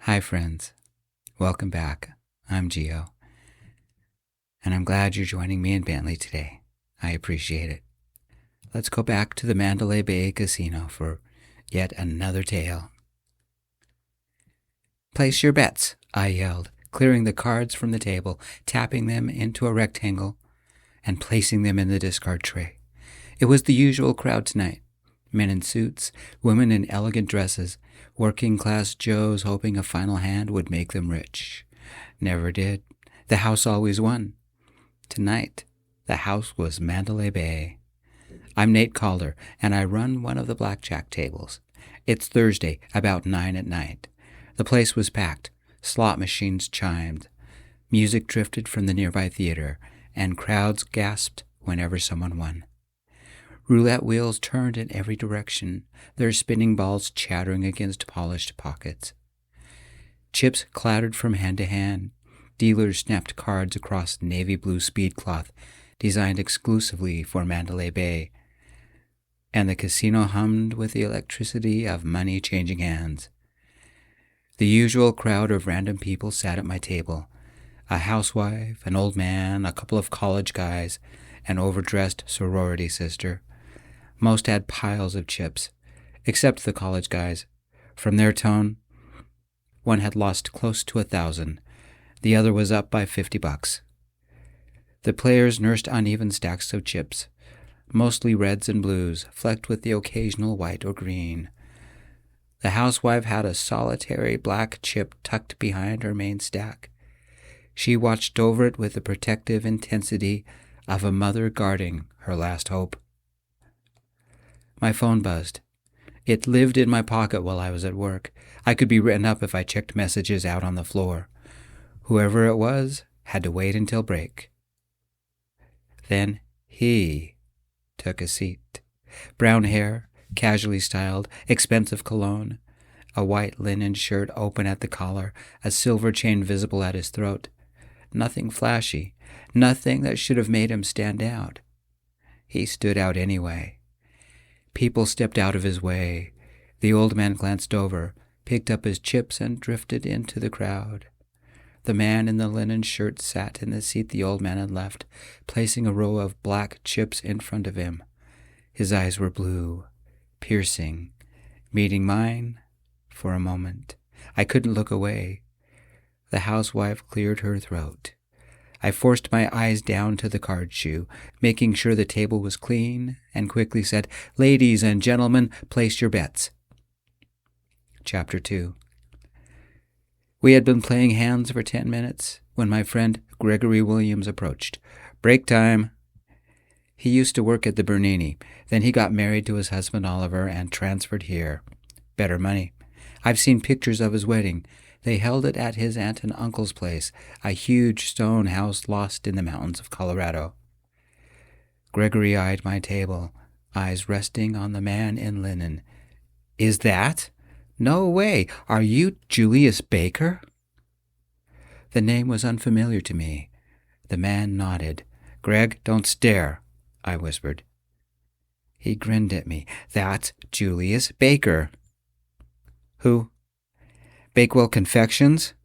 Hi, friends. Welcome back. I'm Gio, and I'm glad you're joining me in Bentley today. I appreciate it. Let's go back to the Mandalay Bay casino for yet another tale. Place your bets, I yelled, clearing the cards from the table, tapping them into a rectangle, and placing them in the discard tray. It was the usual crowd tonight. Men in suits, women in elegant dresses, working-class Joes hoping a final hand would make them rich. Never did. The house always won. Tonight, the house was Mandalay Bay. I'm Nate Calder, and I run one of the blackjack tables. It's Thursday, about 9 at night. The place was packed. Slot machines chimed. Music drifted from the nearby theater, and crowds gasped whenever someone won. Roulette wheels turned in every direction, their spinning balls chattering against polished pockets. Chips clattered from hand to hand. Dealers snapped cards across navy blue speedcloth, designed exclusively for Mandalay Bay. And the casino hummed with the electricity of money changing hands. The usual crowd of random people sat at my table. A housewife, an old man, a couple of college guys, an overdressed sorority sister. Most had piles of chips, except the college guys. From their tone, one had lost close to 1,000. The other was up by $50. The players nursed uneven stacks of chips, mostly reds and blues, flecked with the occasional white or green. The housewife had a solitary black chip tucked behind her main stack. She watched over it with the protective intensity of a mother guarding her last hope. My phone buzzed. It lived in my pocket while I was at work. I could be written up if I checked messages out on the floor. Whoever it was had to wait until break. Then he took a seat. Brown hair, casually styled, expensive cologne, a white linen shirt open at the collar, a silver chain visible at his throat. Nothing flashy, nothing that should have made him stand out. He stood out anyway. People stepped out of his way. The old man glanced over, picked up his chips, and drifted into the crowd. The man in the linen shirt sat in the seat the old man had left, placing a row of black chips in front of him. His eyes were blue, piercing, meeting mine for a moment. I couldn't look away. The housewife cleared her throat. I forced my eyes down to the card shoe, making sure the table was clean, and quickly said, "Ladies and gentlemen, place your bets." Chapter 2. We had been playing hands for 10 minutes when my friend Gregory Williams approached. "Break time." He used to work at the Bernini. Then he got married to his husband Oliver and transferred here. Better money. I've seen pictures of his wedding. They held it at his aunt and uncle's place, a huge stone house lost in the mountains of Colorado. Gregory eyed my table, eyes resting on the man in linen. "Is that? No way. Are you Julius Baker?" The name was unfamiliar to me. The man nodded. "Greg, don't stare," I whispered. He grinned at me. "That's Julius Baker." "Who? Bakewell Confections?"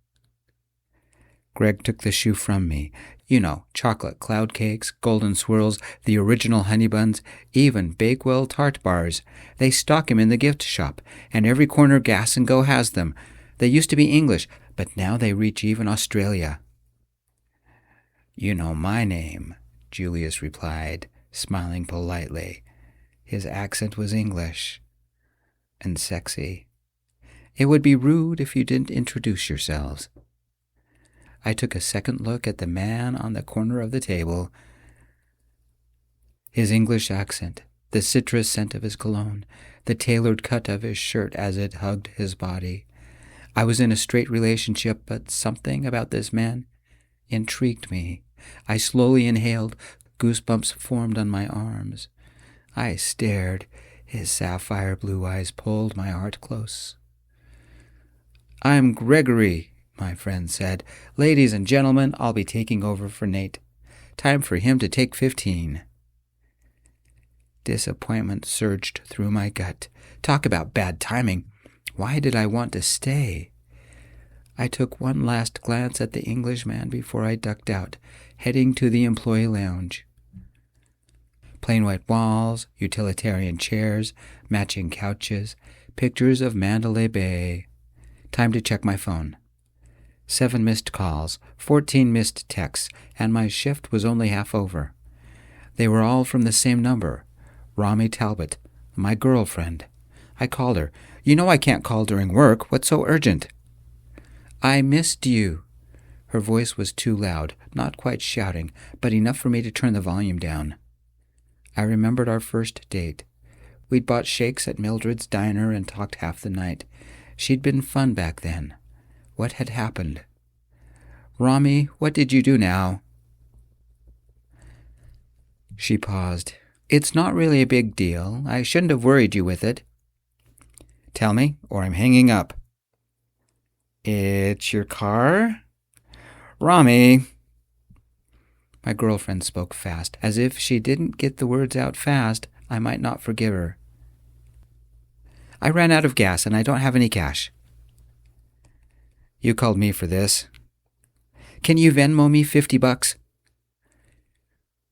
Greg took the shoe from me. You know, chocolate cloud cakes, golden swirls, the original honey buns, even Bakewell tart bars. They stock 'em in the gift shop, and every corner Gas and Go has them. They used to be English, but now they reach even Australia. "You know my name," Julius replied, smiling politely. His accent was English and sexy. "It would be rude if you didn't introduce yourselves." I took a second look at the man on the corner of the table. His English accent, the citrus scent of his cologne, the tailored cut of his shirt as it hugged his body. I was in a straight relationship, but something about this man intrigued me. I slowly inhaled. Goosebumps formed on my arms. I stared. His sapphire blue eyes pulled my heart close. "I'm Gregory," my friend said. "Ladies and gentlemen, I'll be taking over for Nate. Time for him to take 15. Disappointment surged through my gut. Talk about bad timing. Why did I want to stay? I took one last glance at the Englishman before I ducked out, heading to the employee lounge. Plain white walls, utilitarian chairs, matching couches, pictures of Mandalay Bay. Time to check my phone. 7 missed calls, 14 missed texts, and my shift was only half over. They were all from the same number, Rami Talbot, my girlfriend. I called her. You know I can't call during work. What's so urgent? I missed you. Her voice was too loud, not quite shouting, but enough for me to turn the volume down. I remembered our first date. We'd bought shakes at Mildred's diner and talked half the night. She'd been fun back then. What had happened? Rami, what did you do now? She paused. It's not really a big deal. I shouldn't have worried you with it. Tell me, or I'm hanging up. It's your car? Rami. My girlfriend spoke fast, as if she didn't get the words out fast, I might not forgive her. I ran out of gas and I don't have any cash. You called me for this. Can you Venmo me $50?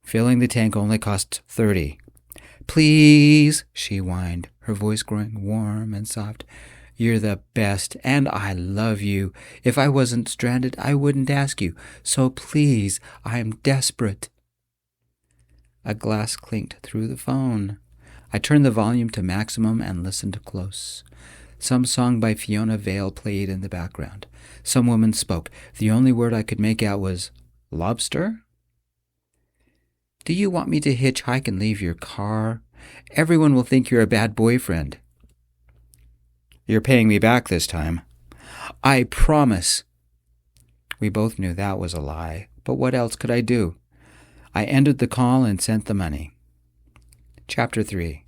Filling the tank only costs $30. Please, she whined, her voice growing warm and soft. You're the best, and I love you. If I wasn't stranded, I wouldn't ask you. So please, I'm desperate. A glass clinked through the phone. I turned the volume to maximum and listened close. Some song by Fiona Vale played in the background. Some woman spoke. The only word I could make out was, lobster? Do you want me to hitchhike and leave your car? Everyone will think you're a bad boyfriend. You're paying me back this time. I promise. We both knew that was a lie, but what else could I do? I ended the call and sent the money. Chapter 3.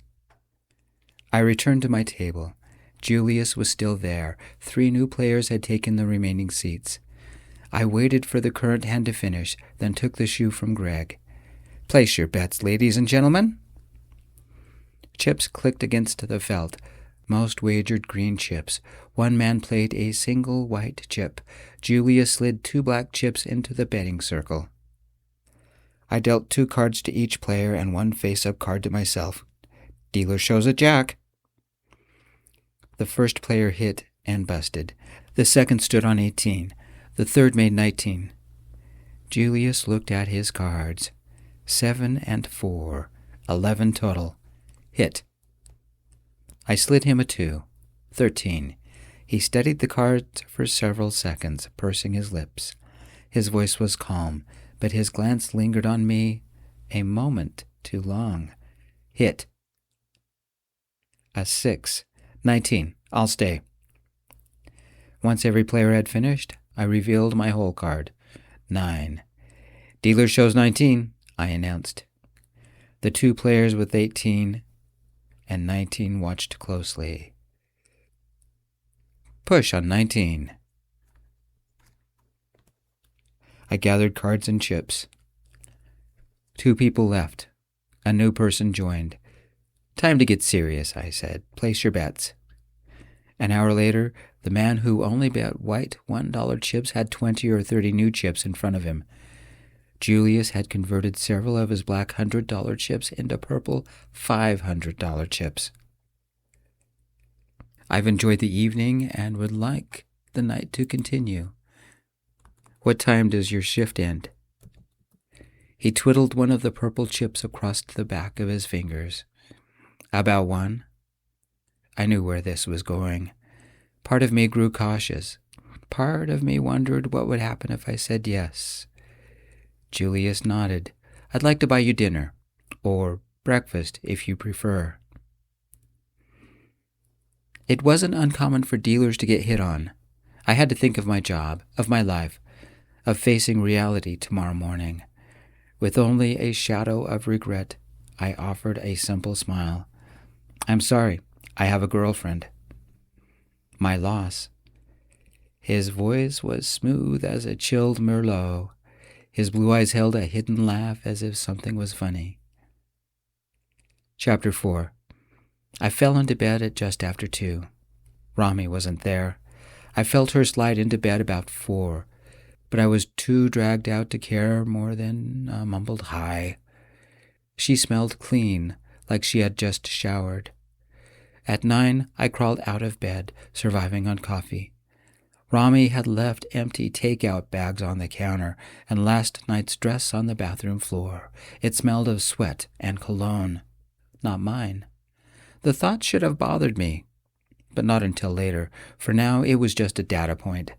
I returned to my table. Julius was still there. 3 new players had taken the remaining seats. I waited for the current hand to finish, then took the shoe from Greg. Place your bets, ladies and gentlemen. Chips clicked against the felt. Most wagered green chips. One man played a single white chip. Julius slid 2 black chips into the betting circle. I dealt 2 cards to each player and 1 face-up card to myself. Dealer shows a jack. The first player hit and busted. The second stood on 18. The third made 19. Julius looked at his cards. 7 and 4. 11 total. Hit. I slid him a 2. 13. He studied the cards for several seconds, pursing his lips. His voice was calm, but his glance lingered on me a moment too long. Hit. A 6. 19. I'll stay. Once every player had finished, I revealed my hole card. 9. Dealer shows 19, I announced. The 2 players with 18 and 19 watched closely. Push on 19. I gathered cards and chips. 2 people left. A new person joined. Time to get serious, I said. Place your bets. An hour later, the man who only bet white $1 chips had 20 or 30 new chips in front of him. Julius had converted several of his black $100 chips into purple $500 chips. I've enjoyed the evening and would like the night to continue. What time does your shift end? He twiddled one of the purple chips across the back of his fingers. About 1. I knew where this was going. Part of me grew cautious. Part of me wondered what would happen if I said yes. Julius nodded. I'd like to buy you dinner. Or breakfast, if you prefer. It wasn't uncommon for dealers to get hit on. I had to think of my job, of my life, of facing reality tomorrow morning. With only a shadow of regret, I offered a simple smile. I'm sorry, I have a girlfriend. My loss. His voice was smooth as a chilled Merlot. His blue eyes held a hidden laugh as if something was funny. Chapter 4. I fell into bed at just after 2. Rami wasn't there. I felt her slide into bed about 4, but I was too dragged out to care more than a mumbled hi. She smelled clean, like she had just showered. At 9, I crawled out of bed, surviving on coffee. Rami had left empty takeout bags on the counter and last night's dress on the bathroom floor. It smelled of sweat and cologne. Not mine. The thought should have bothered me, but not until later. For now, it was just a data point.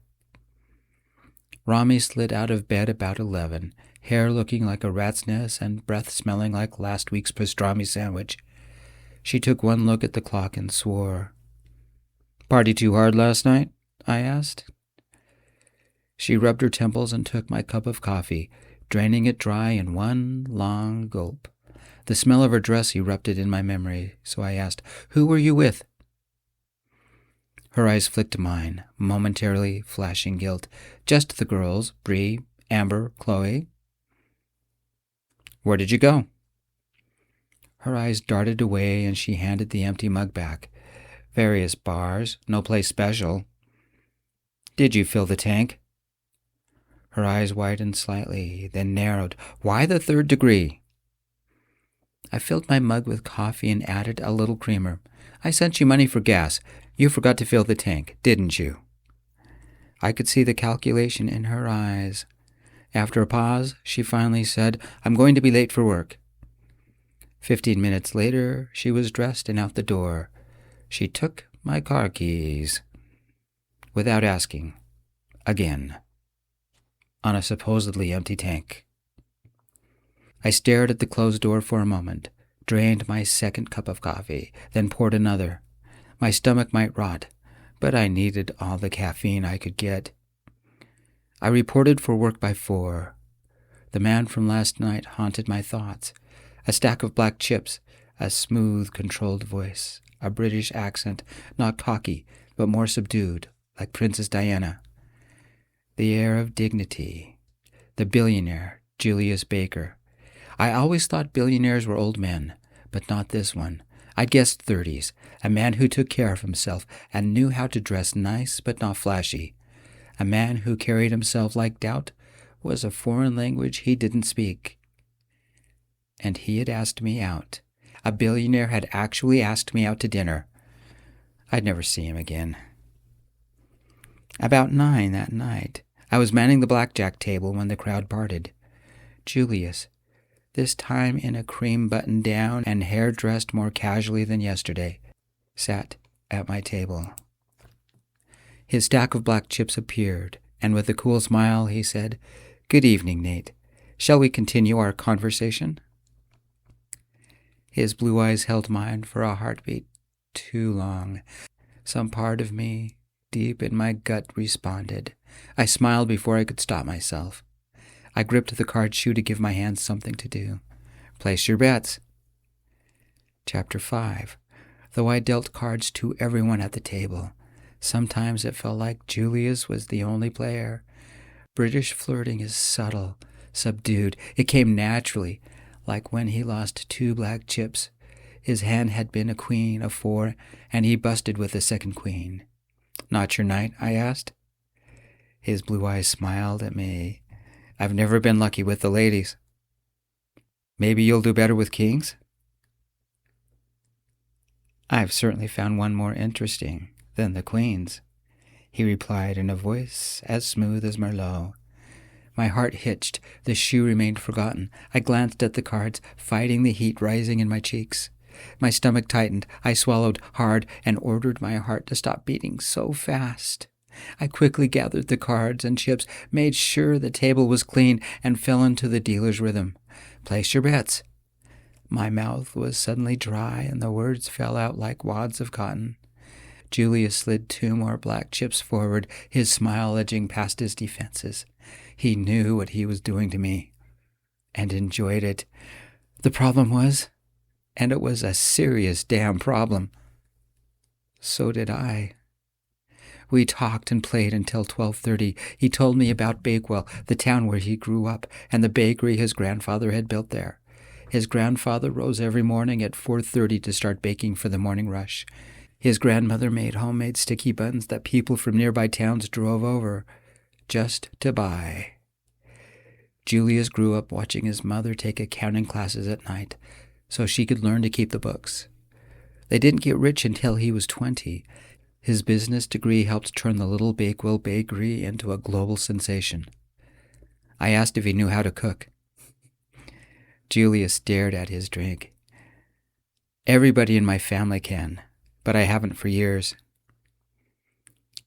Rami slid out of bed about 11, hair looking like a rat's nest and breath smelling like last week's pastrami sandwich. She took one look at the clock and swore. "Party too hard last night?" I asked. She rubbed her temples and took my cup of coffee, draining it dry in one long gulp. The smell of her dress erupted in my memory, so I asked, "Who were you with?" Her eyes flicked to mine, momentarily flashing guilt. "Just the girls, Bree, Amber, Chloe." "Where did you go?" Her eyes darted away and she handed the empty mug back. "Various bars, no place special." "Did you fill the tank?" Her eyes widened slightly, then narrowed. "Why the 3rd degree?" I filled my mug with coffee and added a little creamer. "I sent you money for gas. You forgot to fill the tank, didn't you?" I could see the calculation in her eyes. After a pause, she finally said, "I'm going to be late for work." 15 minutes later, she was dressed and out the door. She took my car keys. Without asking. Again. On a supposedly empty tank. I stared at the closed door for a moment, drained my second cup of coffee, then poured another. My stomach might rot, but I needed all the caffeine I could get. I reported for work by 4. The man from last night haunted my thoughts. A stack of black chips, a smooth, controlled voice, a British accent, not cocky, but more subdued, like Princess Diana. The air of dignity. The billionaire, Julius Baker. I always thought billionaires were old men, but not this one. I guessed 30s, a man who took care of himself and knew how to dress nice but not flashy. A man who carried himself like doubt was a foreign language he didn't speak. And he had asked me out. A billionaire had actually asked me out to dinner. I'd never see him again. About 9 that night, I was manning the blackjack table when the crowd parted. Julius, this time in a cream button-down and hair dressed more casually than yesterday, sat at my table. His stack of black chips appeared, and with a cool smile he said, "Good evening, Nate. Shall we continue our conversation?" His blue eyes held mine for a heartbeat too long. Some part of me, deep in my gut, responded. I smiled before I could stop myself. I gripped the card shoe to give my hands something to do. "Place your bets." Chapter 5. Though I dealt cards to everyone at the table, sometimes it felt like Julius was the only player. British flirting is subtle, subdued. It came naturally, like when he lost 2 black chips. His hand had been a queen, a 4, and he busted with the second queen. "Not your night?" I asked. His blue eyes smiled at me. "I've never been lucky with the ladies." "Maybe you'll do better with kings?" "I've certainly found one more interesting than the queens," he replied in a voice as smooth as Merlot. My heart hitched. The shoe remained forgotten. I glanced at the cards, fighting the heat rising in my cheeks. My stomach tightened. I swallowed hard and ordered my heart to stop beating so fast. I quickly gathered the cards and chips, made sure the table was clean, and fell into the dealer's rhythm. "Place your bets." My mouth was suddenly dry, and the words fell out like wads of cotton. Julius slid 2 more black chips forward, his smile edging past his defenses. He knew what he was doing to me, and enjoyed it. The problem was, and it was a serious damn problem, so did I. We talked and played until 12:30. He told me about Bakewell, the town where he grew up, and the bakery his grandfather had built there. His grandfather rose every morning at 4:30 to start baking for the morning rush. His grandmother made homemade sticky buns that people from nearby towns drove over just to buy. Julius grew up watching his mother take accounting classes at night so she could learn to keep the books. They didn't get rich until he was 20. His business degree helped turn the Little Bakewell Bakery into a global sensation. I asked if he knew how to cook. Julius stared at his drink. Everybody in my family can, but I haven't for years.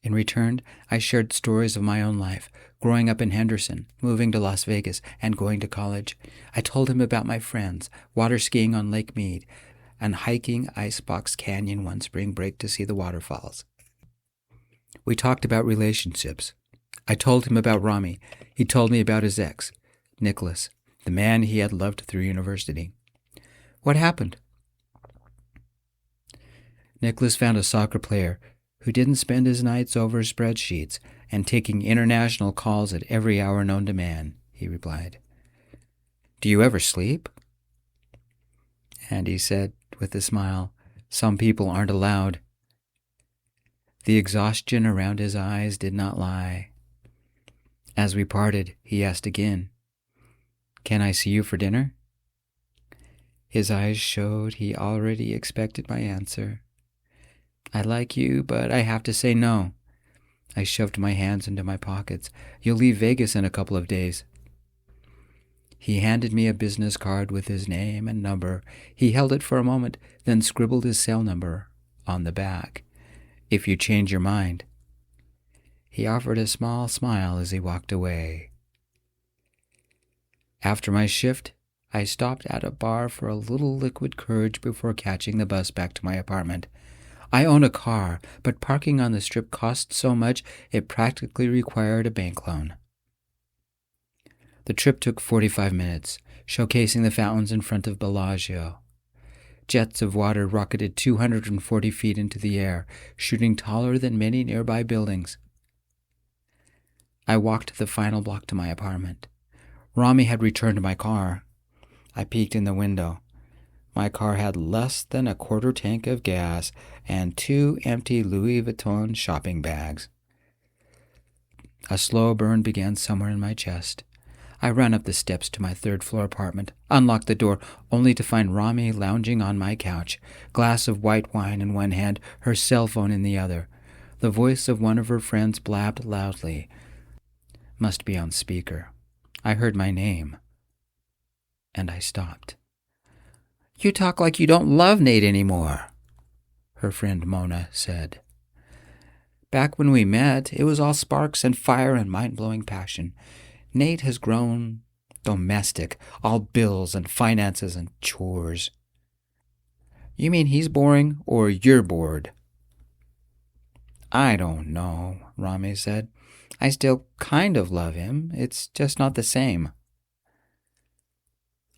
In return, I shared stories of my own life, growing up in Henderson, moving to Las Vegas, and going to college. I told him about my friends, water skiing on Lake Mead, and hiking Icebox Canyon one spring break to see the waterfalls. We talked about relationships. I told him about Rami. He told me about his ex, Nicholas, the man he had loved through university. What happened? Nicholas found a soccer player who didn't spend his nights over spreadsheets and taking international calls at every hour known to man, he replied. Do you ever sleep? And he said, with a smile, some people aren't allowed. The exhaustion around his eyes did not lie. As we parted, he asked again, Can I see you for dinner? His eyes showed he already expected my answer. I like you, but I have to say no. I shoved my hands into my pockets. You'll leave Vegas in a couple of days. He handed me a business card with his name and number. He held it for a moment, then scribbled his cell number on the back. If you change your mind. He offered a small smile as he walked away. After my shift, I stopped at a bar for a little liquid courage before catching the bus back to my apartment. I own a car, but parking on the strip cost so much it practically required a bank loan. The trip took 45 minutes, showcasing the fountains in front of Bellagio. Jets of water rocketed 240 feet into the air, shooting taller than many nearby buildings. I walked the final block to my apartment. Rami had returned my car. I peeked in the window. My car had less than a quarter tank of gas and 2 empty Louis Vuitton shopping bags. A slow burn began somewhere in my chest. I ran up the steps to my 3rd-floor apartment, unlocked the door, only to find Rami lounging on my couch, glass of white wine in one hand, her cell phone in the other. The voice of one of her friends blabbed loudly. Must be on speaker. I heard my name, and I stopped. You talk like you don't love Nate anymore, her friend Mona said. Back when we met, it was all sparks and fire and mind-blowing passion. Nate has grown domestic, all bills and finances and chores. You mean he's boring or you're bored? I don't know, Rami said. I still kind of love him. It's just not the same.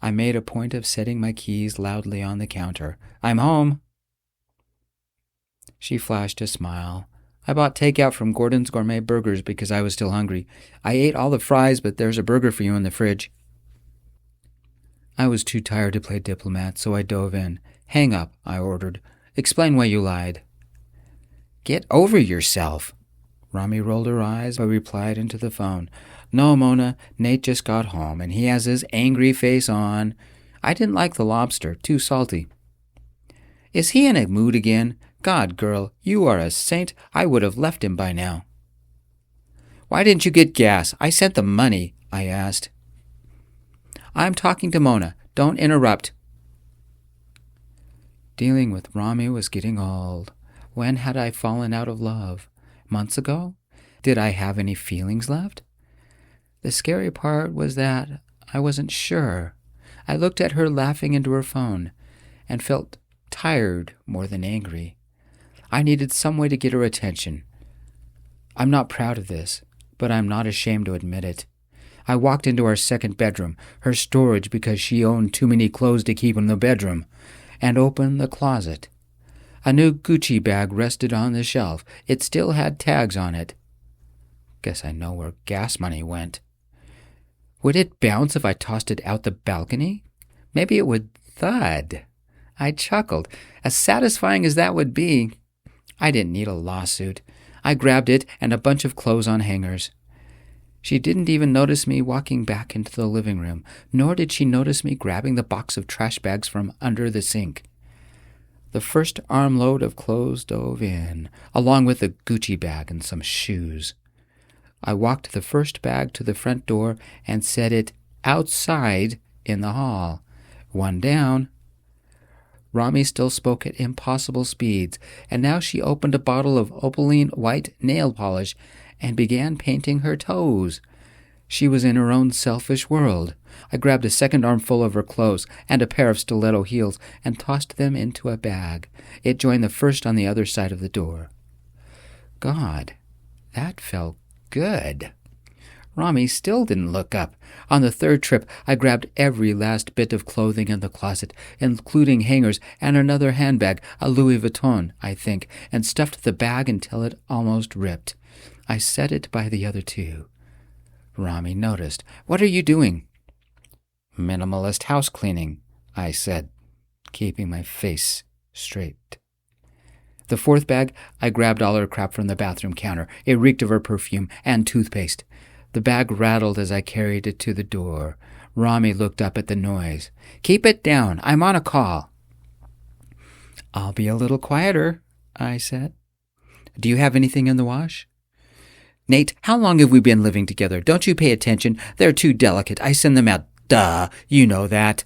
I made a point of setting my keys loudly on the counter. I'm home. She flashed a smile. I bought takeout from Gordon's Gourmet Burgers because I was still hungry. I ate all the fries, but there's a burger for you in the fridge. I was too tired to play diplomat, so I dove in. Hang up, I ordered. Explain why you lied. Get over yourself. Rami rolled her eyes, but replied into the phone. No, Mona, Nate just got home, and he has his angry face on. I didn't like the lobster, too salty. Is he in a mood again? God, girl, you are a saint. I would have left him by now. Why didn't you get gas? I sent the money, I asked. I'm talking to Mona. Don't interrupt. Dealing with Rami was getting old. When had I fallen out of love? Months ago? Did I have any feelings left? The scary part was that I wasn't sure. I looked at her laughing into her phone and felt tired more than angry. I needed some way to get her attention. I'm not proud of this, but I'm not ashamed to admit it. I walked into our 2nd bedroom, her storage because she owned too many clothes to keep in the bedroom, and opened the closet. A new Gucci bag rested on the shelf. It still had tags on it. Guess I know where gas money went. Would it bounce if I tossed it out the balcony? Maybe it would thud. I chuckled. As satisfying as that would be, I didn't need a lawsuit. I grabbed it and a bunch of clothes on hangers. She didn't even notice me walking back into the living room, nor did she notice me grabbing the box of trash bags from under the sink. The first armload of clothes dove in, along with a Gucci bag and some shoes. I walked the first bag to the front door and set it outside in the hall. One down. Rami still spoke at impossible speeds, and now she opened a bottle of opaline white nail polish and began painting her toes. She was in her own selfish world. I grabbed a second armful of her clothes and a pair of stiletto heels and tossed them into a bag. It joined the first on the other side of the door. God, that felt good. Rami still didn't look up. On the third trip, I grabbed every last bit of clothing in the closet, including hangers and another handbag, a Louis Vuitton, I think, and stuffed the bag until it almost ripped. I set it by the other two. Rami noticed. "What are you doing?" "Minimalist house cleaning," I said, keeping my face straight. The fourth bag, I grabbed all her crap from the bathroom counter. It reeked of her perfume and toothpaste. The bag rattled as I carried it to the door. Rami looked up at the noise. "Keep it down. I'm on a call." "I'll be a little quieter," I said. "Do you have anything in the wash?" "Nate, how long have we been living together? Don't you pay attention? They're too delicate. I send them out. Duh, you know that."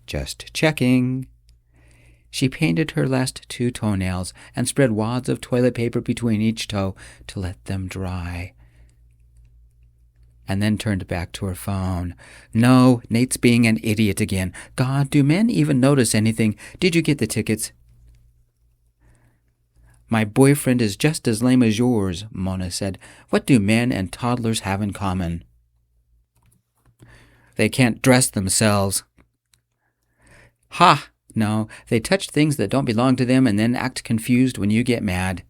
"Just checking." She painted her last two toenails and spread wads of toilet paper between each toe to let them dry, and then turned back to her phone. "No, Nate's being an idiot again. God, do men even notice anything? Did you get the tickets?" "My boyfriend is just as lame as yours," Mona said. "What do men and toddlers have in common?" "They can't dress themselves." "Ha! No, they touch things that don't belong to them and then act confused when you get mad."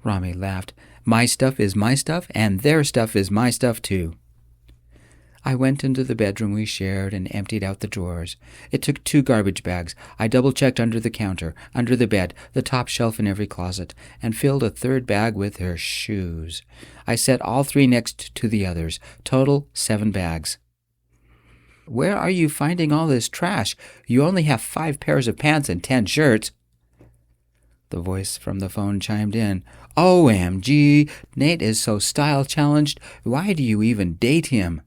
Rami laughed. "My stuff is my stuff, and their stuff is my stuff too." I went into the bedroom we shared and emptied out the drawers. It took 2 garbage bags. I double-checked under the counter, under the bed, the top shelf in every closet, and filled a third bag with her shoes. I set all 3 next to the others. Total 7 bags. "Where are you finding all this trash? You only have 5 pairs of pants and 10 shirts." The voice from the phone chimed in. "OMG, Nate is so style-challenged. Why do you even date him?"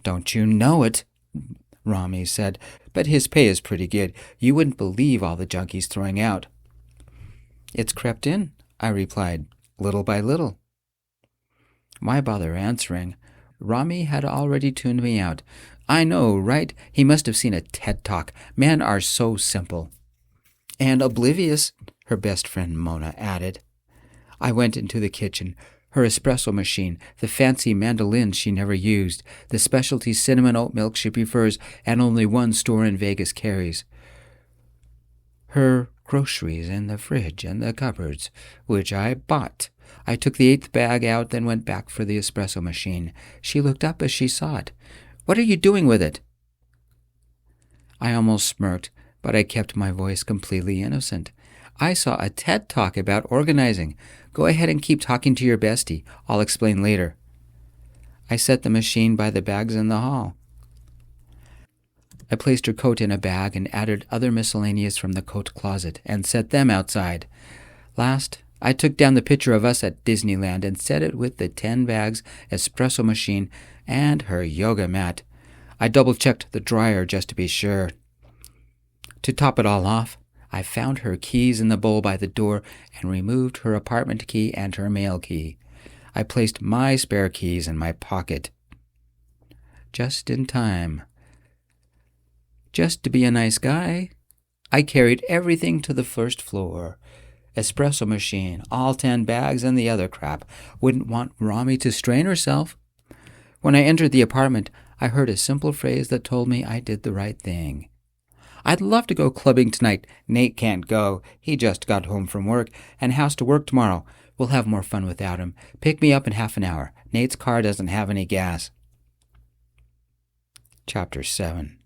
"Don't you know it?" Rami said. "But his pay is pretty good. You wouldn't believe all the junk he's throwing out." "It's crept in," I replied, "little by little." Why bother answering? Rami had already tuned me out. I know, right? He must have seen a TED Talk. Men are so simple. "And oblivious," her best friend Mona added. I went into the kitchen. Her espresso machine, the fancy mandolin she never used, the specialty cinnamon oat milk she prefers and only one store in Vegas carries. Her groceries in the fridge and the cupboards, which I bought. I took the 8th bag out, then went back for the espresso machine. She looked up as she saw it. "What are you doing with it?" I almost smirked, but I kept my voice completely innocent. "I saw a TED Talk about organizing. Go ahead and keep talking to your bestie. I'll explain later." I set the machine by the bags in the hall. I placed her coat in a bag and added other miscellaneous from the coat closet and set them outside. Last, I took down the picture of us at Disneyland and set it with the 10 bags, espresso machine, and her yoga mat. I double-checked the dryer just to be sure. To top it all off, I found her keys in the bowl by the door and removed her apartment key and her mail key. I placed my spare keys in my pocket. Just in time. Just to be a nice guy, I carried everything to the first floor. Espresso machine, all 10 bags, and the other crap. Wouldn't want Rami to strain herself. When I entered the apartment, I heard a simple phrase that told me I did the right thing. "I'd love to go clubbing tonight. Nate can't go. He just got home from work and has to work tomorrow. We'll have more fun without him. Pick me up in half an hour. Nate's car doesn't have any gas." Chapter 7.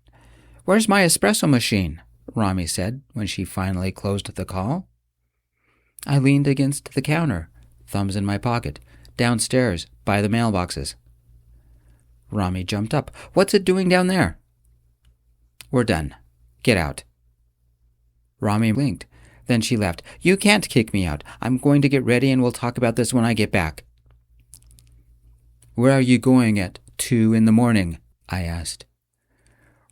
"Where's my espresso machine?" Rami said when she finally closed the call. I leaned against the counter, thumbs in my pocket, downstairs, by the mailboxes. Rami jumped up. "What's it doing down there?" "We're done. Get out." Rami blinked. Then she laughed. "You can't kick me out. I'm going to get ready and we'll talk about this when I get back." "Where are you going at 2 a.m? I asked.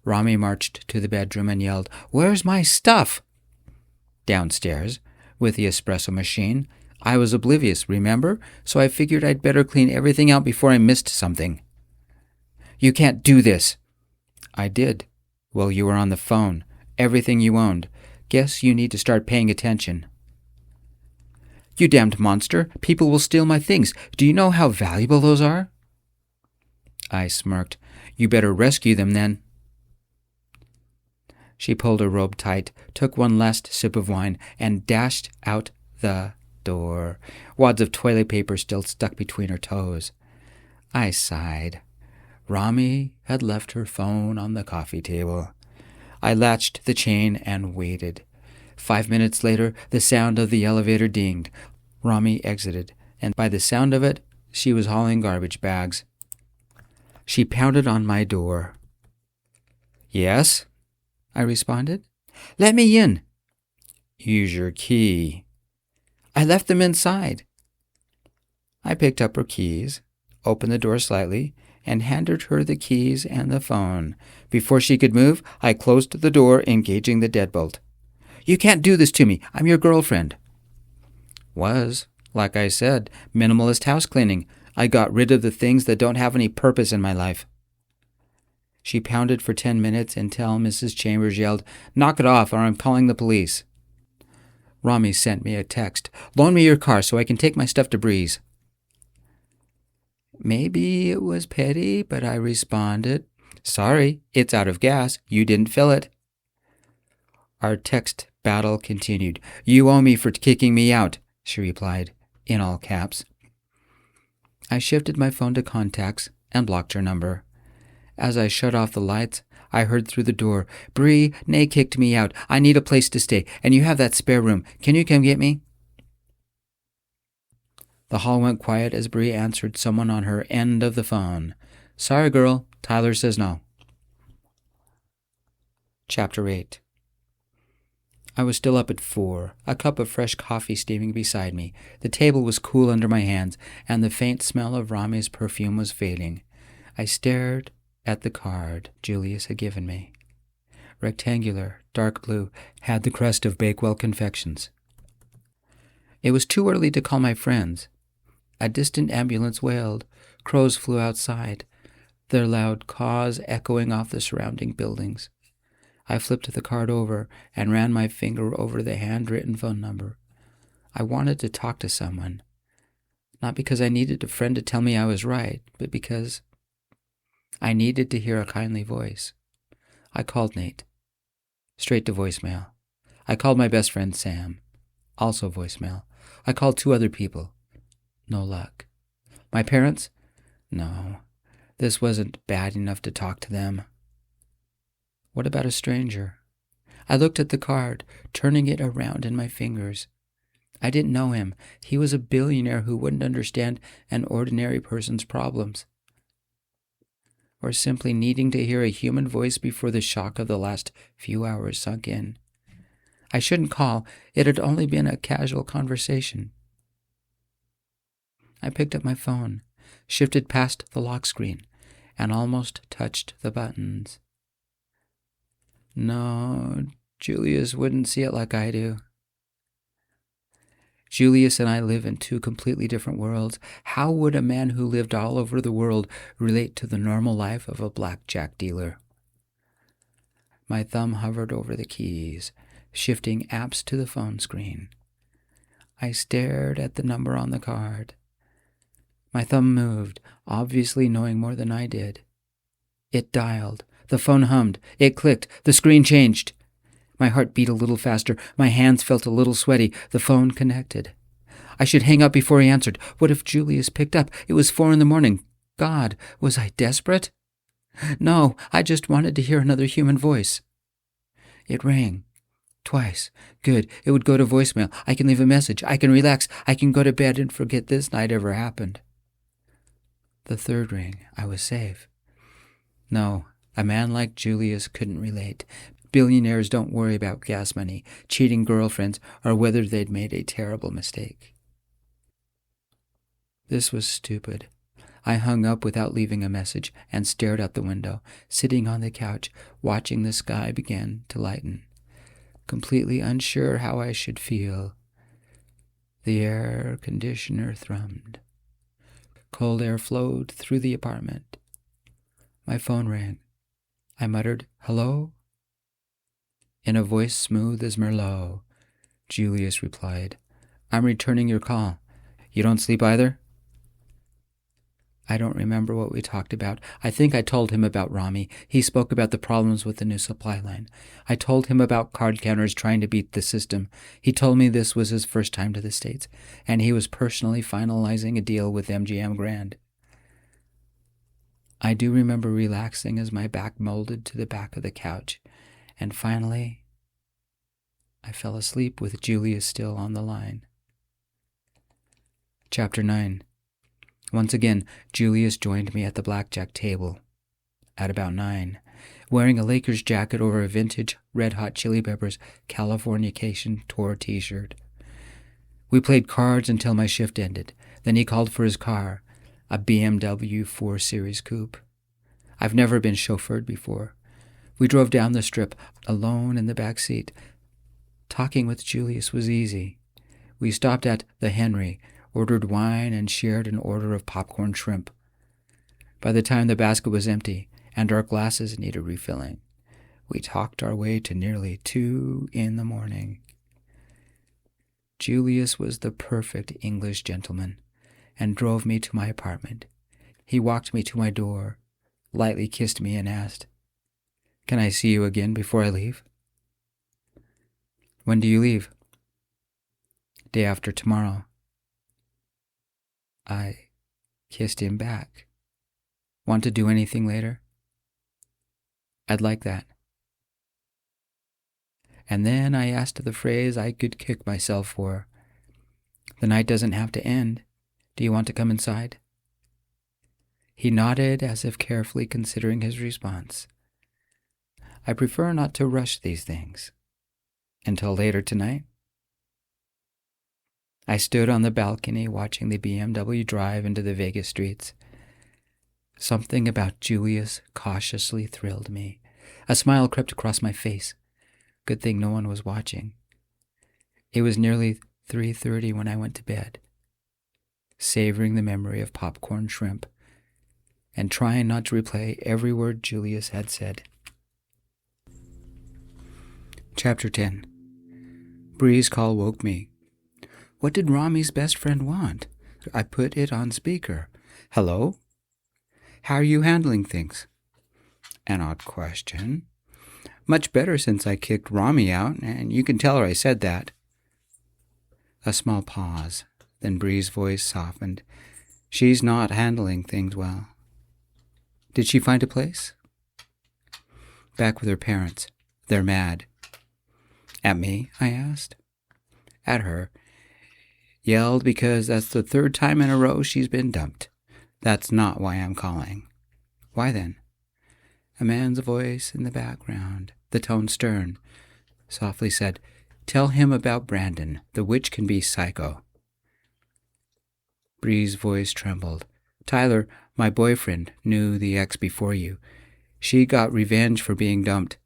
Rami marched to the bedroom and yelled, "Where's my stuff?" "Downstairs, with the espresso machine. I was oblivious, remember? So I figured I'd better clean everything out before I missed something." "You can't do this." "I did. Well, you were on the phone. Everything you owned. Guess you need to start paying attention." "You damned monster. People will steal my things. Do you know how valuable those are?" I smirked. "You better rescue them then." She pulled her robe tight, took one last sip of wine, and dashed out the door, wads of toilet paper still stuck between her toes. I sighed. Rami had left her phone on the coffee table. I latched the chain and waited. 5 minutes later, the sound of the elevator dinged. Rami exited, and by the sound of it, she was hauling garbage bags. She pounded on my door. "Yes?" I responded. "Let me in." "Use your key." "I left them inside." I picked up her keys, opened the door slightly, and handed her the keys and the phone. Before she could move, I closed the door, engaging the deadbolt. "You can't do this to me. I'm your girlfriend." "Was, like I said, minimalist house cleaning. I got rid of the things that don't have any purpose in my life." She pounded for 10 minutes until Mrs. Chambers yelled, "Knock it off or I'm calling the police." Rami sent me a text. "Loan me your car so I can take my stuff to Breeze." Maybe it was petty, but I responded, "Sorry, it's out of gas. You didn't fill it." Our text battle continued. "You owe me for kicking me out," she replied, in all caps. I shifted my phone to contacts and blocked her number. As I shut off the lights, I heard through the door, "Bree, Nay kicked me out. I need a place to stay, and you have that spare room. Can you come get me?" The hall went quiet as Bree answered someone on her end of the phone. "Sorry, girl. Tyler says no." Chapter 8. I was still up at 4, a cup of fresh coffee steaming beside me. The table was cool under my hands, and the faint smell of Rami's perfume was fading. I stared at the card Julius had given me. Rectangular, dark blue, had the crest of Bakewell Confections. It was too early to call my friends. A distant ambulance wailed. Crows flew outside, their loud caws echoing off the surrounding buildings. I flipped the card over and ran my finger over the handwritten phone number. I wanted to talk to someone. Not because I needed a friend to tell me I was right, but because I needed to hear a kindly voice. I called Nate. Straight to voicemail. I called my best friend Sam. Also voicemail. I called 2 other people. No luck. My parents? No. This wasn't bad enough to talk to them. What about a stranger? I looked at the card, turning it around in my fingers. I didn't know him. He was a billionaire who wouldn't understand an ordinary person's problems. Or simply needing to hear a human voice before the shock of the last few hours sunk in. I shouldn't call. It had only been a casual conversation. I picked up my phone, shifted past the lock screen, and almost touched the buttons. No, Julius wouldn't see it like I do. Julius and I live in 2 completely different worlds. How would a man who lived all over the world relate to the normal life of a blackjack dealer? My thumb hovered over the keys, shifting apps to the phone screen. I stared at the number on the card. My thumb moved, obviously knowing more than I did. It dialed. The phone hummed. It clicked. The screen changed. My heart beat a little faster. My hands felt a little sweaty. The phone connected. I should hang up before he answered. What if Julius picked up? It was 4 a.m. God, was I desperate? No, I just wanted to hear another human voice. It rang. Twice. Good. It would go to voicemail. I can leave a message. I can relax. I can go to bed and forget this night ever happened. The third ring. I was safe. No, a man like Julius couldn't relate. Billionaires don't worry about gas money, cheating girlfriends, or whether they'd made a terrible mistake. This was stupid. I hung up without leaving a message and stared out the window, sitting on the couch, watching the sky begin to lighten. Completely unsure how I should feel. The air conditioner thrummed. Cold air flowed through the apartment. My phone rang. I muttered, "Hello?" In a voice smooth as Merlot, Julius replied, "I'm returning your call. You don't sleep either?" I don't remember what we talked about. I think I told him about Rami. He spoke about the problems with the new supply line. I told him about card counters trying to beat the system. He told me this was his first time to the States, and he was personally finalizing a deal with MGM Grand. I do remember relaxing as my back molded to the back of the couch, and finally, I fell asleep with Julius still on the line. Chapter 9. Once again, Julius joined me at the blackjack table at about 9, wearing a Lakers jacket over a vintage Red Hot Chili Peppers Californication tour t-shirt. We played cards until my shift ended. Then he called for his car, a BMW 4 Series coupe. I've never been chauffeured before. We drove down the strip, alone in the back seat. Talking with Julius was easy. We stopped at the Henry, ordered wine, and shared an order of popcorn shrimp. By the time the basket was empty and our glasses needed refilling, we talked our way to nearly 2 a.m. Julius was the perfect English gentleman and drove me to my apartment. He walked me to my door, lightly kissed me, and asked, "Can I see you again before I leave?" "When do you leave?" "Day after tomorrow." I kissed him back. "Want to do anything later?" "I'd like that." And then I asked the phrase I could kick myself for. "The night doesn't have to end. Do you want to come inside?" He nodded as if carefully considering his response. I prefer not to rush these things. Until later tonight. I stood on the balcony watching the BMW drive into the Vegas streets. Something about Julius cautiously thrilled me. A smile crept across my face. Good thing no one was watching. It was nearly 3:30 when I went to bed, savoring the memory of popcorn shrimp and trying not to replay every word Julius had said. Chapter 10. Bree's call woke me. What did Rami's best friend want? I put it on speaker. "Hello? How are you handling things?" An odd question. "Much better since I kicked Rami out, and you can tell her I said that." A small pause, then Bree's voice softened. "She's not handling things well." "Did she find a place?" "Back with her parents. They're mad." "At me?" I asked. "At her. Yelled because that's the 3rd time in a row she's been dumped. That's not why I'm calling." "Why then?" A man's voice in the background, the tone stern, softly said, "Tell him about Brandon. The witch can be psycho." Bree's voice trembled. "Tyler, my boyfriend, knew the ex before you. She got revenge for being dumped."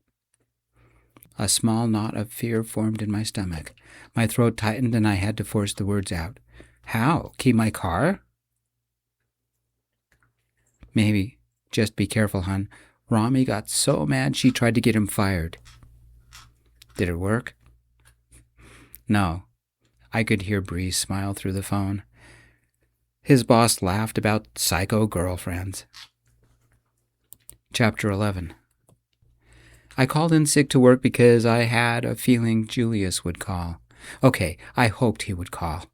A small knot of fear formed in my stomach. My throat tightened and I had to force the words out. "How? Keep my car?" "Maybe. Just be careful, hon. Rami got so mad she tried to get him fired." "Did it work?" "No." I could hear Bree smile through the phone. His boss laughed about psycho girlfriends. Chapter 11. I called in sick to work because I had a feeling Julius would call. Okay, I hoped he would call.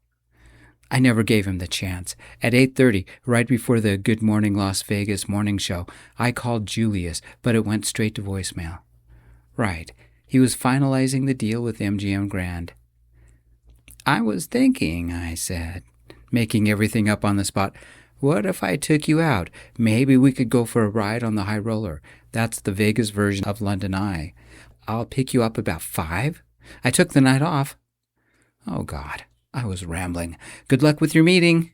I never gave him the chance. At 8:30, right before the Good Morning Las Vegas morning show, I called Julius, but it went straight to voicemail. Right, He was finalizing the deal with MGM Grand. "I was thinking," I said, making everything up on the spot, "what if I took you out? Maybe we could go for a ride on the high roller. That's the Vegas version of London Eye. I'll pick you up about 5. I took the night off." Oh, God, I was rambling. "Good luck with your meeting."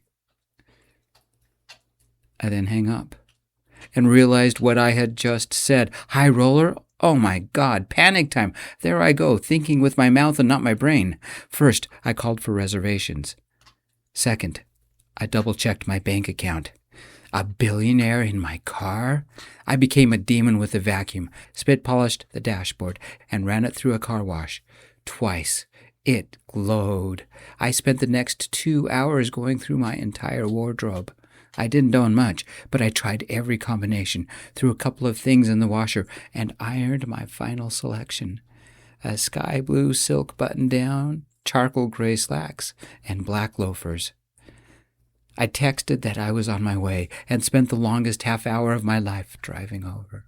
I then hang up and realized what I had just said. High roller? Oh my God, panic time. There I go, thinking with my mouth and not my brain. First, I called for reservations. Second, I double-checked my bank account. A billionaire in my car? I became a demon with a vacuum, spit-polished the dashboard, and ran it through a car wash. Twice. It glowed. I spent the next 2 hours going through my entire wardrobe. I didn't own much, but I tried every combination, threw a couple of things in the washer, and ironed my final selection. A sky blue silk button-down, charcoal gray slacks, and black loafers. I texted that I was on my way and spent the longest half hour of my life driving over.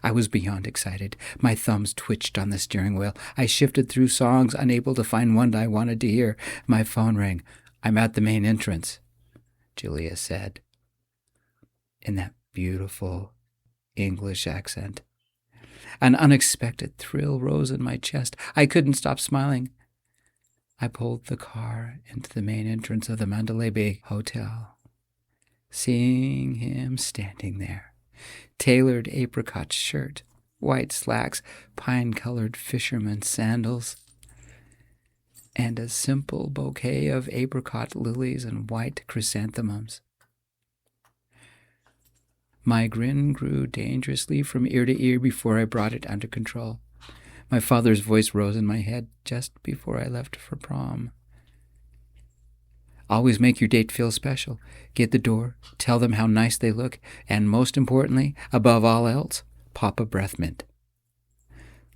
I was beyond excited. My thumbs twitched on the steering wheel. I shifted through songs, unable to find one I wanted to hear. My phone rang. "I'm at the main entrance," Julia said, in that beautiful English accent. An unexpected thrill rose in my chest. I couldn't stop smiling. I pulled the car into the main entrance of the Mandalay Bay Hotel. Seeing him standing there, tailored apricot shirt, white slacks, pine-colored fisherman's sandals, and a simple bouquet of apricot lilies and white chrysanthemums. My grin grew dangerously from ear to ear before I brought it under control. My father's voice rose in my head just before I left for prom. "Always make your date feel special. Get the door, tell them how nice they look, and most importantly, above all else, pop a breath mint."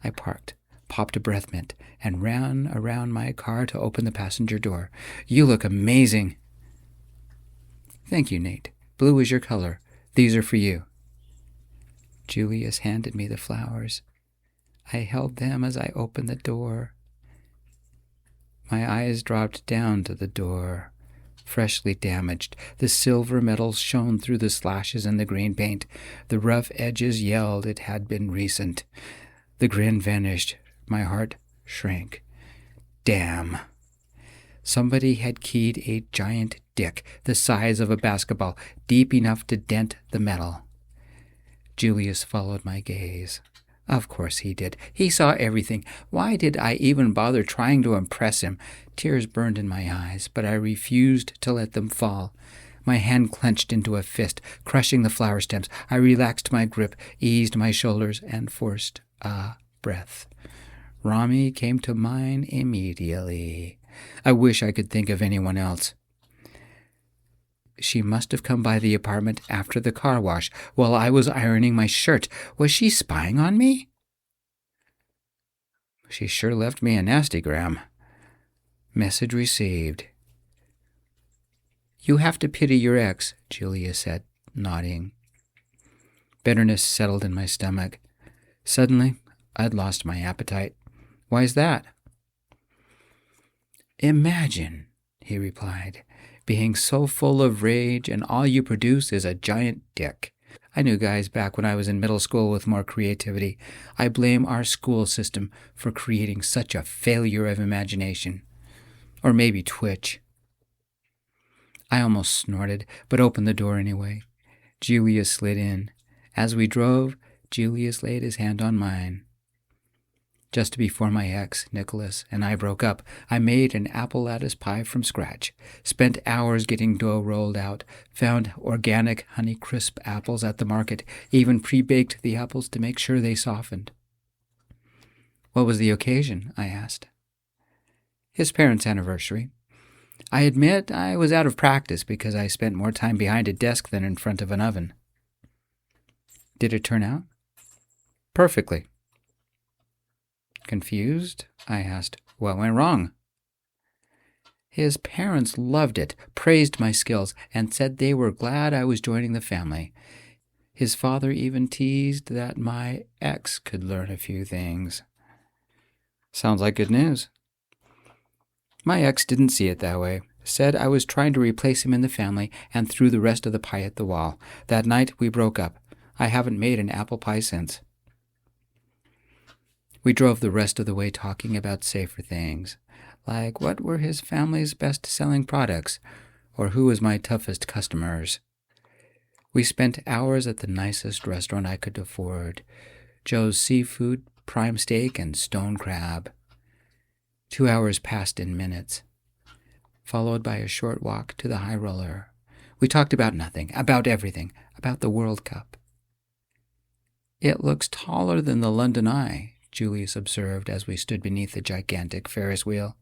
I parked, popped a breath mint, and ran around my car to open the passenger door. "You look amazing." "Thank you, Nate. Blue is your color. These are for you." Julius handed me the flowers. I held them as I opened the door. My eyes dropped down to the door, freshly damaged. The silver metals shone through the slashes in the green paint. The rough edges yelled it had been recent. The grin vanished. My heart shrank. Damn. Somebody had keyed a giant dick the size of a basketball, deep enough to dent the metal. Julius followed my gaze. Of course he did. He saw everything. Why did I even bother trying to impress him? Tears burned in my eyes, but I refused to let them fall. My hand clenched into a fist, crushing the flower stems. I relaxed my grip, eased my shoulders, and forced a breath. Rami came to mind immediately. I wish I could think of anyone else. She must have come by the apartment after the car wash while I was ironing my shirt. Was she spying on me? She sure left me a nastygram. Message received. "You have to pity your ex," Julia said, nodding. Bitterness settled in my stomach. Suddenly, I'd lost my appetite. "Why's that?" "Imagine," he replied, "being so full of rage and all you produce is a giant dick. I knew guys back when I was in middle school with more creativity. I blame our school system for creating such a failure of imagination. Or maybe Twitch." I almost snorted, but opened the door anyway. Julius slid in. As we drove, Julius laid his hand on mine. Just before my ex, Nicholas, and I broke up, I made an apple lattice pie from scratch, spent hours getting dough rolled out, found organic Honeycrisp apples at the market, even pre-baked the apples to make sure they softened. "What was the occasion?" I asked. "His parents' anniversary. I admit I was out of practice because I spent more time behind a desk than in front of an oven." "Did it turn out?" "Perfectly." Confused, I asked, "What went wrong?" "His parents loved it, praised my skills, and said they were glad I was joining the family. His father even teased that my ex could learn a few things." Sounds like good news. My ex didn't see it that way. Said I was trying to replace him in the family and threw the rest of the pie at the wall. That night, we broke up. I haven't made an apple pie since. We drove the rest of the way talking about safer things, like what were his family's best-selling products, or who was my toughest customers. We spent hours at the nicest restaurant I could afford, Joe's Seafood, prime steak, and stone crab. 2 hours passed in minutes, followed by a short walk to the High Roller. We talked about nothing, about everything, about the World Cup. It looks taller than the London Eye, Julius observed as we stood beneath the gigantic Ferris wheel.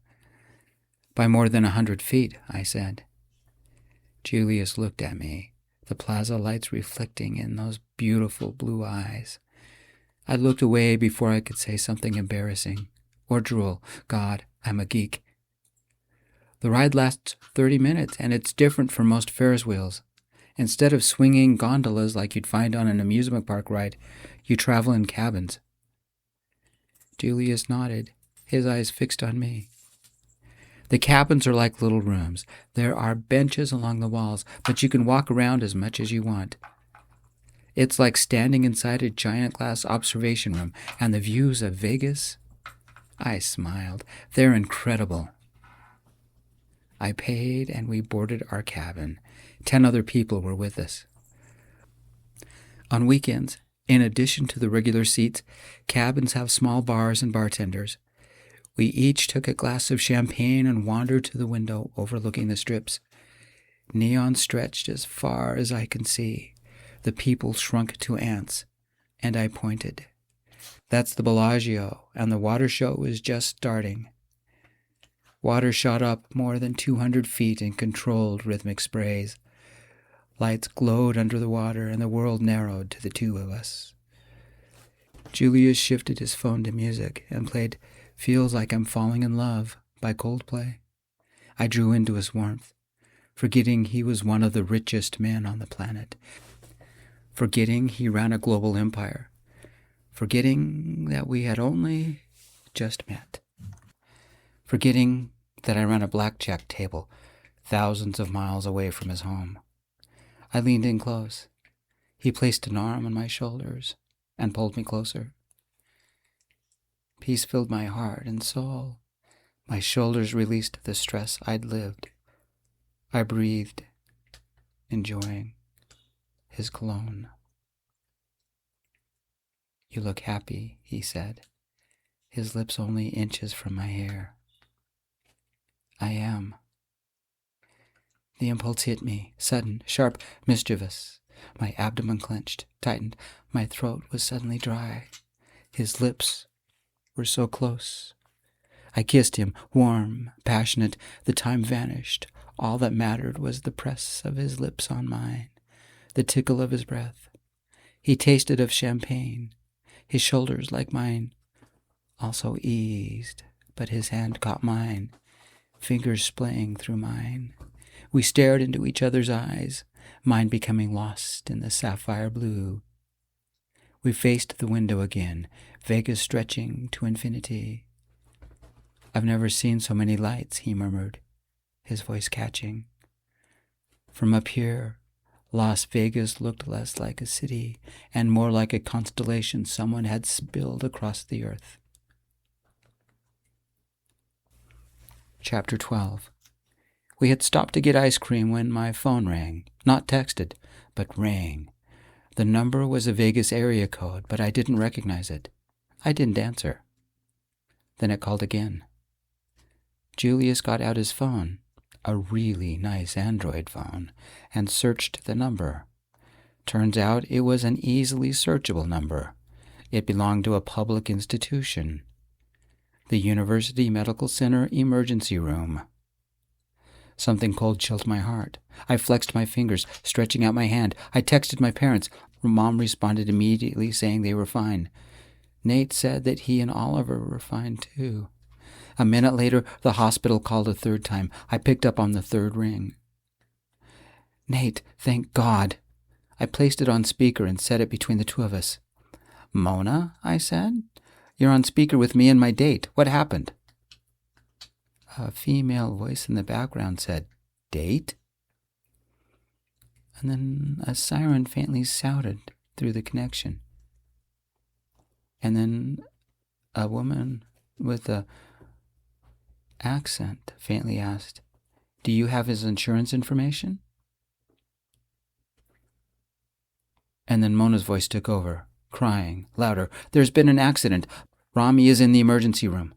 By more than 100 feet, I said. Julius looked at me, the plaza lights reflecting in those beautiful blue eyes. I looked away before I could say something embarrassing, or drool. God, I'm a geek. The ride lasts 30 minutes, and it's different from most Ferris wheels. Instead of swinging gondolas like you'd find on an amusement park ride, you travel in cabins. Julius nodded, his eyes fixed on me. The cabins are like little rooms. There are benches along the walls, but you can walk around as much as you want. It's like standing inside a giant glass observation room, and the views of Vegas? I smiled. They're incredible. I paid, and we boarded our cabin. 10 other people were with us. On weekends, in addition to the regular seats, cabins have small bars and bartenders. We each took a glass of champagne and wandered to the window overlooking the strips. Neon stretched as far as I can see. The people shrunk to ants, and I pointed. That's the Bellagio, and the water show is just starting. Water shot up more than 200 feet in controlled rhythmic sprays. Lights glowed under the water, and the world narrowed to the two of us. Julius shifted his phone to music and played Feels Like I'm Falling in Love by Coldplay. I drew into his warmth, forgetting he was one of the richest men on the planet, forgetting he ran a global empire, forgetting that we had only just met, forgetting that I ran a blackjack table thousands of miles away from his home. I leaned in close. He placed an arm on my shoulders and pulled me closer. Peace filled my heart and soul. My shoulders released the stress I'd lived. I breathed, enjoying his cologne. You look happy, he said, his lips only inches from my hair. I am. The impulse hit me, sudden, sharp, mischievous. My abdomen clenched, tightened. My throat was suddenly dry. His lips were so close. I kissed him, warm, passionate. The time vanished. All that mattered was the press of his lips on mine, the tickle of his breath. He tasted of champagne. His shoulders, like mine, also eased, but his hand caught mine, fingers splaying through mine. We stared into each other's eyes, mine becoming lost in the sapphire blue. We faced the window again, Vegas stretching to infinity. I've never seen so many lights, he murmured, his voice catching. From up here, Las Vegas looked less like a city and more like a constellation someone had spilled across the earth. Chapter 12. We had stopped to get ice cream when my phone rang. Not texted, but rang. The number was a Vegas area code, but I didn't recognize it. I didn't answer. Then it called again. Julius got out his phone, a really nice Android phone, and searched the number. Turns out it was an easily searchable number. It belonged to a public institution. The University Medical Center Emergency Room. Something cold chilled my heart. I flexed my fingers, stretching out my hand. I texted my parents. Mom responded immediately, saying they were fine. Nate said that he and Oliver were fine, too. A minute later, the hospital called a third time. I picked up on the third ring. Nate, thank God. I placed it on speaker and set it between the two of us. Mona, I said, You're on speaker with me and my date. What happened?" A female voice in the background said, "Date?" And then a siren faintly shouted through the connection. And then a woman with a accent faintly asked, "Do you have his insurance information?" And then Mona's voice took over, crying, louder, "There's been an accident. Rami is in the emergency room."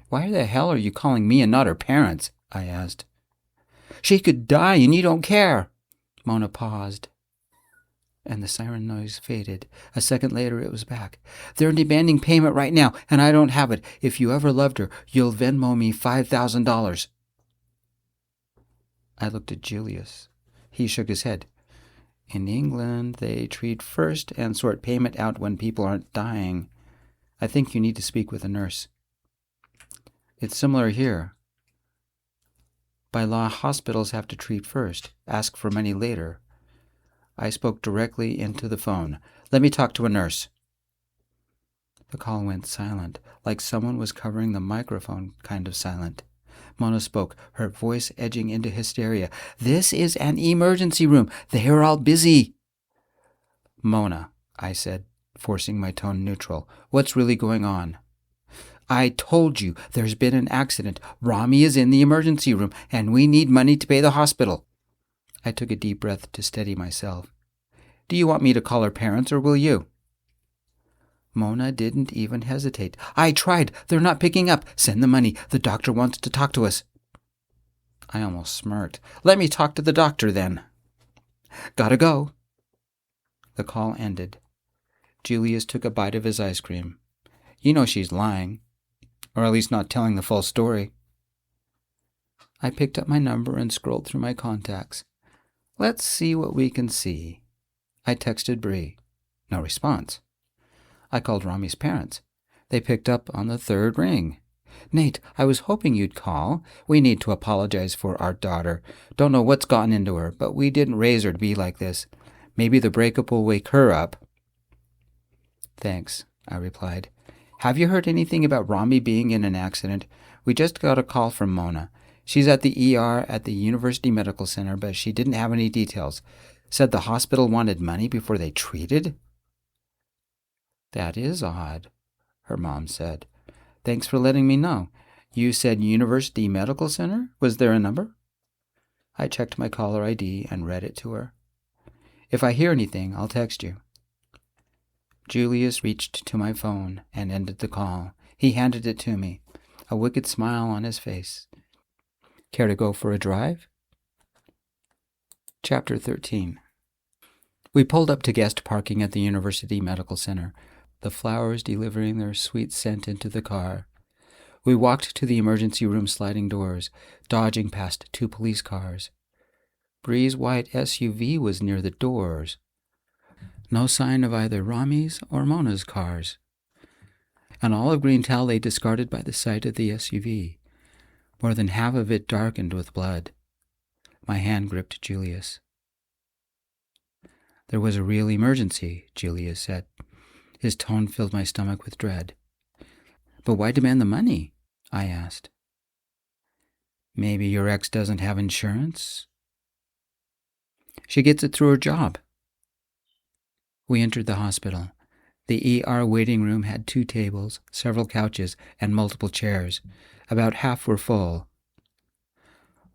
"Why the hell are you calling me and not her parents?" I asked. "She could die and you don't care." Mona paused, and the siren noise faded. A second later, it was back. "They're demanding payment right now, and I don't have it. If you ever loved her, you'll Venmo me $5,000. I looked at Julius. He shook his head. "In England, they treat first and sort payment out when people aren't dying. I think you need to speak with a nurse." "It's similar here. By law, hospitals have to treat first, ask for money later." I spoke directly into the phone. "Let me talk to a nurse." The call went silent, like someone was covering the microphone kind of silent. Mona spoke, her voice edging into hysteria. "This is an emergency room. They are all busy." "Mona," I said, forcing my tone neutral, "what's really going on?" "I told you there's been an accident. Rami is in the emergency room, and we need money to pay the hospital." I took a deep breath to steady myself. "Do you want me to call her parents, or will you?" Mona didn't even hesitate. "I tried. They're not picking up. Send the money. The doctor wants to talk to us." I almost smirked. "Let me talk to the doctor, then." "Gotta go." The call ended. Julius took a bite of his ice cream. "You know she's lying. Or at least not telling the full story." I picked up my number and scrolled through my contacts. Let's see what we can see. I texted Bree. No response. I called Rami's parents. They picked up on the third ring. "Nate, I was hoping you'd call. We need to apologize for our daughter. Don't know what's gotten into her, but we didn't raise her to be like this. Maybe the breakup will wake her up." "Thanks," I replied. "Have you heard anything about Rami being in an accident? We just got a call from Mona. She's at the ER at the University Medical Center, but she didn't have any details. Said the hospital wanted money before they treated." "That is odd," her mom said. "Thanks for letting me know. You said University Medical Center? Was there a number?" I checked my caller ID and read it to her. "If I hear anything, I'll text you." Julius reached to my phone and ended the call. He handed it to me, a wicked smile on his face. "Care to go for a drive?" Chapter 13. We pulled up to guest parking at the University Medical Center, the flowers delivering their sweet scent into the car. We walked to the emergency room sliding doors, dodging past 2 police cars. Bree's white SUV was near the doors. No sign of either Rami's or Mona's cars. An olive green towel lay discarded by the side of the SUV, more than half of it darkened with blood. My hand gripped Julius. "There was a real emergency," Julius said. His tone filled my stomach with dread. "But why demand the money?" I asked. "Maybe your ex doesn't have insurance?" "She gets it through her job." We entered the hospital. The ER waiting room had 2 tables, several couches, and multiple chairs. About half were full.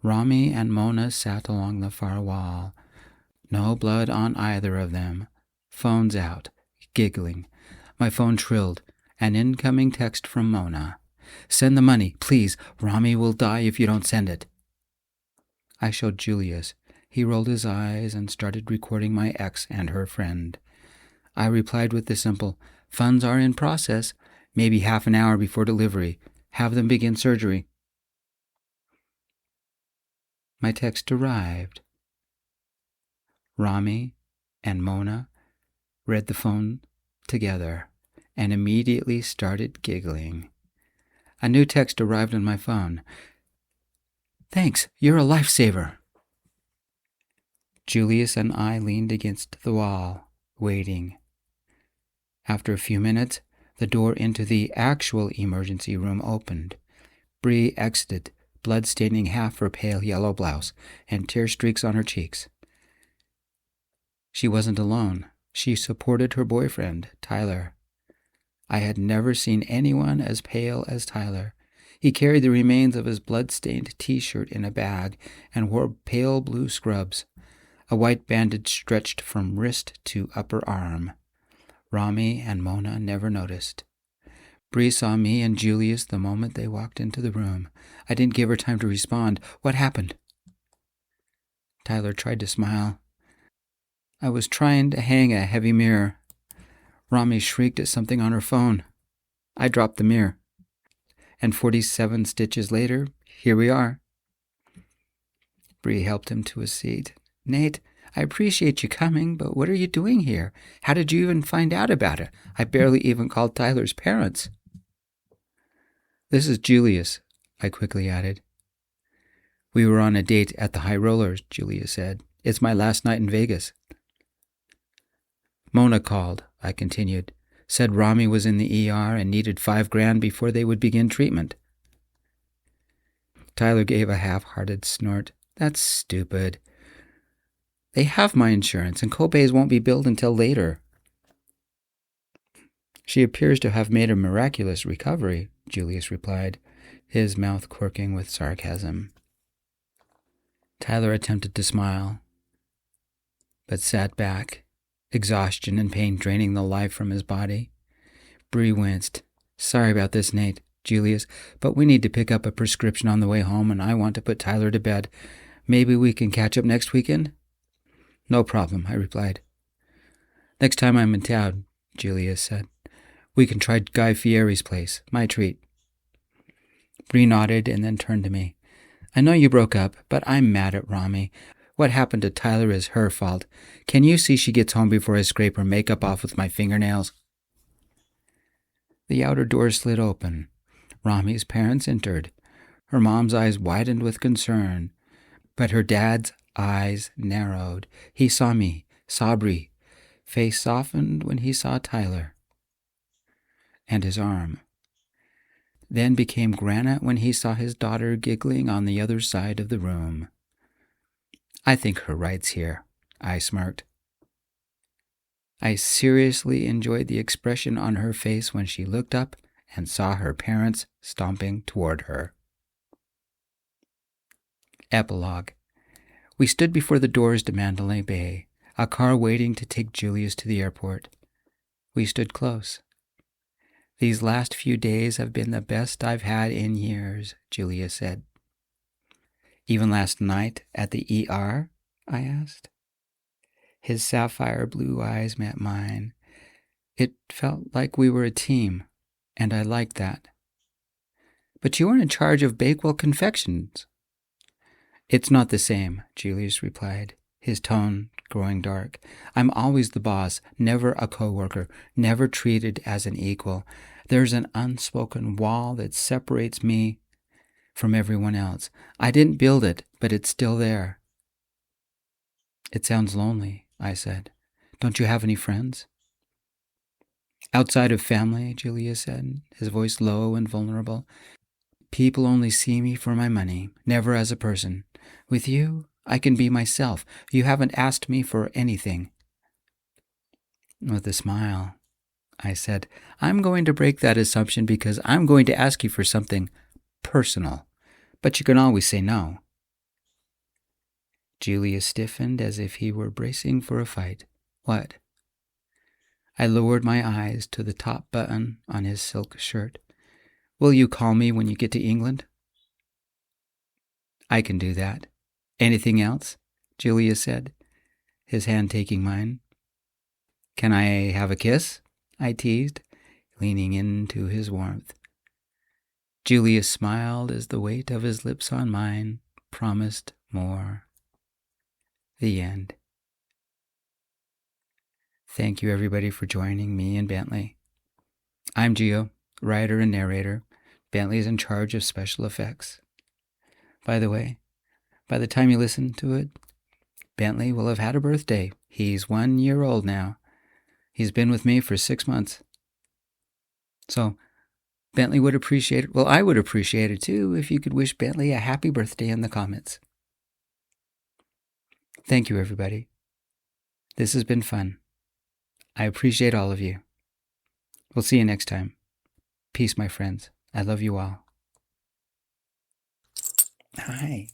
Rami and Mona sat along the far wall. No blood on either of them. Phones out, giggling. My phone trilled. An incoming text from Mona. "Send the money, please. Rami will die if you don't send it." I showed Julius. He rolled his eyes and started recording my ex and her friend. I replied with the simple, "Funds are in process. Maybe half an hour before delivery. Have them begin surgery." My text arrived. Rami and Mona read the phone together and immediately started giggling. A new text arrived on my phone. "Thanks, you're a lifesaver." Julius and I leaned against the wall, waiting. After a few minutes, The door into the actual emergency room opened. Bree exited, blood staining half her pale yellow blouse and tear streaks on her cheeks. She wasn't alone. She supported her boyfriend, Tyler. I had never seen anyone as pale as Tyler. He carried the remains of his blood-stained T-shirt in a bag and wore pale blue scrubs. A white bandage stretched from wrist to upper arm. Rami and Mona never noticed. Bree saw me and Julius the moment they walked into the room. I didn't give her time to respond. What happened? Tyler tried to smile. I was trying to hang a heavy mirror. Rami shrieked at something on her phone. I dropped the mirror. And 47 stitches later, here we are. Bree helped him to a seat. Nate, I appreciate you coming, but what are you doing here? How did you even find out about it? I barely even called Tyler's parents. This is Julius, I quickly added. We were on a date at the High Rollers, Julius said. It's my last night in Vegas. Mona called, I continued. Said Rami was in the ER and needed $5,000 before they would begin treatment. Tyler gave a half-hearted snort. That's stupid. They have my insurance, and copays won't be billed until later. She appears to have made a miraculous recovery, Julius replied, his mouth quirking with sarcasm. Tyler attempted to smile, but sat back, exhaustion and pain draining the life from his body. Bree winced. Sorry about this, Nate, Julius, but we need to pick up a prescription on the way home, and I want to put Tyler to bed. Maybe we can catch up next weekend? No problem, I replied. Next time I'm in town, Julius said. We can try Guy Fieri's place. My treat. Bree nodded and then turned to me. I know you broke up, but I'm mad at Rami. What happened to Tyler is her fault. Can you see she gets home before I scrape her makeup off with my fingernails? The outer door slid open. Rami's parents entered. Her mom's eyes widened with concern, but her dad's eyes narrowed. He saw me, saw Bree. Face softened when he saw Tyler. And his arm. Then became granite when he saw his daughter giggling on the other side of the room. I think her right's here, I smirked. I seriously enjoyed the expression on her face when she looked up and saw her parents stomping toward her. Epilogue. We stood before the doors to Mandalay Bay, a car waiting to take Julius to the airport. We stood close. These last few days have been the best I've had in years, Julius said. Even last night at the ER? I asked. His sapphire blue eyes met mine. It felt like we were a team, and I liked that. But you weren't in charge of Bakewell Confections. It's not the same, Julius replied, his tone growing dark. I'm always the boss, never a coworker, never treated as an equal. There's an unspoken wall that separates me from everyone else. I didn't build it, but it's still there. It sounds lonely, I said. Don't you have any friends? Outside of family, Julius said, his voice low and vulnerable. People only see me for my money, never as a person. With you, I can be myself. You haven't asked me for anything. With a smile, I said, I'm going to break that assumption because I'm going to ask you for something personal. But you can always say no. Julius stiffened as if he were bracing for a fight. What? I lowered my eyes to the top button on his silk shirt. Will you call me when you get to England? I can do that. Anything else? Julius said, his hand taking mine. Can I have a kiss? I teased, leaning into his warmth. Julius smiled as the weight of his lips on mine promised more. The end. Thank you, everybody, for joining me and Bentley. I'm Gio, writer and narrator. Bentley is in charge of special effects. By the way, by the time you listen to it, Bentley will have had a birthday. He's 1 year old now. He's been with me for 6 months. So Bentley would appreciate it. Well, I would appreciate it too if you could wish Bentley a happy birthday in the comments. Thank you, everybody. This has been fun. I appreciate all of you. We'll see you next time. Peace, my friends. I love you all. Hi.